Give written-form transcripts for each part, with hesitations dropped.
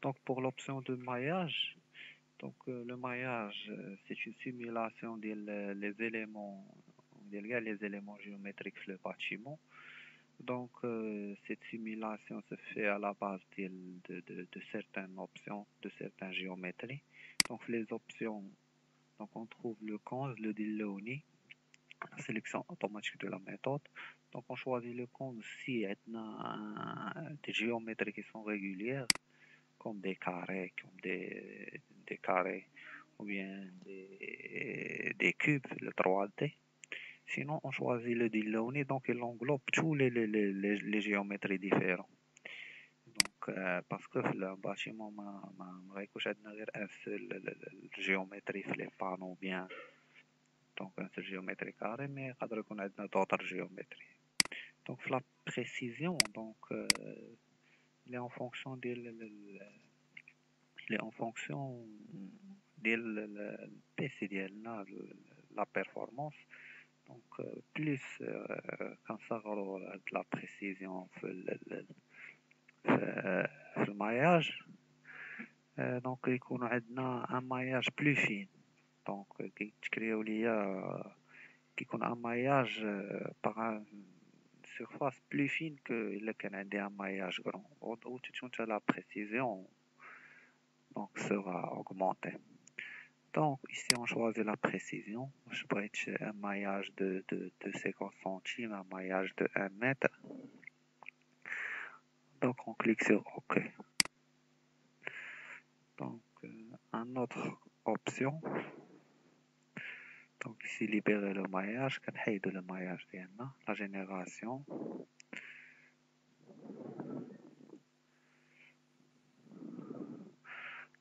Donc pour l'option de maillage, le maillage, c'est une simulation les éléments, les éléments géométriques sur le bâtiment. Cette simulation se fait à la base de certaines options, de certaines géométries. Donc, les options, on trouve le cons, le Delaunay, la sélection automatique de la méthode. Donc, on choisit le cons si on a des géométries qui sont régulières, comme des carrés, des carrés, ou bien des cubes, le 3D. Sinon, on choisit le Delaunay, donc il englobe tous les géométries différentes. Parce que le bâtiment ما يكونش عندنا غير un seul géométrie في les panneaux bien donc un seul géométrie carré mais يقدر يكون عندنا d'autres géométries. Donc la précision il est en fonction il est en fonction ديال PC ديالنا la performance. Donc plus كنصغروا la précision في الماياج donc يكون عندنا un maillage plus fin. Donc كيتكريو ليا كيكون un maillage par une surface plus fine que إلا كان عندي un maillage grand ou تكون la précision donc sera augmentée. Donc ici on choisit la précision. Je bridge un maillage de 50 centimes, un maillage de 1 mètre. Donc on clique sur OK. Donc une autre option. Donc ici libérer le maillage, كنحيدو le maillage ديالنا, la génération.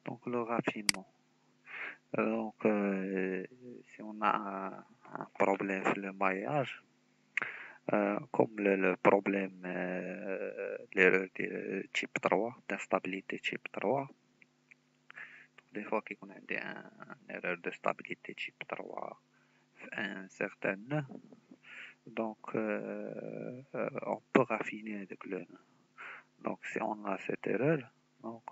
Donc le raffinement. Donc si on a un problème sur le maillage, comme le problème l'erreur de type 3, d'instabilité type 3. Donc, des fois qu'il y a une erreur de stabilité type 3 un certain nœud, donc on peut raffiner avec le nœud. Donc si on a cette erreur, donc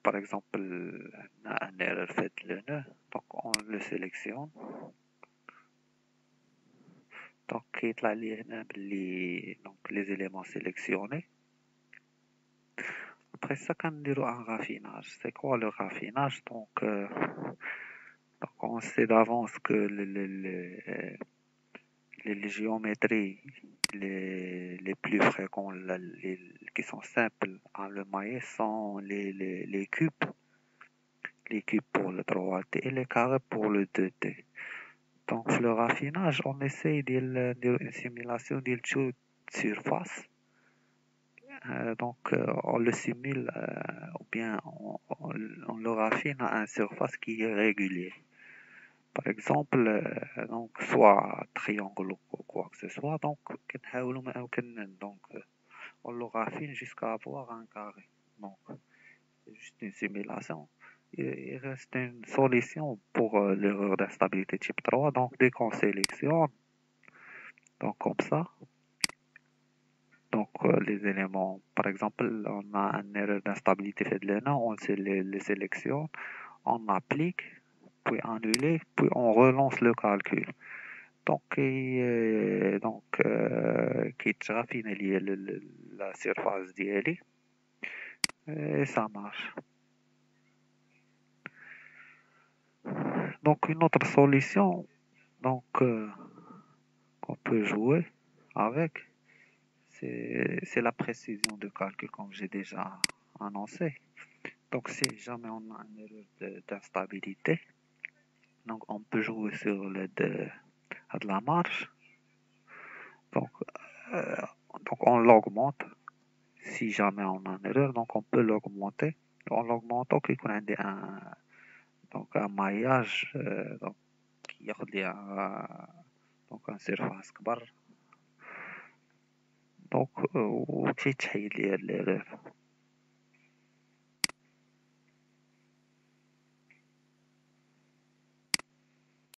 par exemple on a une erreur faite le nœud, donc on le sélectionne. Donc les éléments sélectionnés. Après ça, on dit un raffinage. C'est quoi le raffinage? Donc on sait d'avance que les géométries les plus fréquentes, qui sont simples en le maillet, sont les cubes. Les cubes pour le 3D et les carrés pour le 2D. Donc le raffinage, on essaye de une simulation de toute surface. Donc on le simule ou bien on le raffine à une surface qui est régulière. Par exemple, donc soit triangle ou quoi que ce soit, donc on le raffine jusqu'à avoir un carré. Donc c'est juste une simulation. Il reste une solution pour l'erreur d'instabilité type 3. Donc dès qu'on sélectionne, donc comme ça, donc les éléments, par exemple, on a une erreur d'instabilité fait de l'ENA, on les sélectionne, on applique, puis annuler, puis on relance le calcul. Donc qui raffine la surface d'ILI et ça marche. Donc une autre solution donc qu'on peut jouer avec, c'est la précision de calcul comme j'ai déjà annoncé. Donc si jamais on a une erreur d'instabilité, donc on peut jouer sur de la marge. Donc on l'augmente. Si jamais on a une erreur, donc on peut l'augmenter. On l'augmente qu'il y ait un maillage donc qui a donc une surface كبر. Donc وتيتحيد لي هاد l'erreur.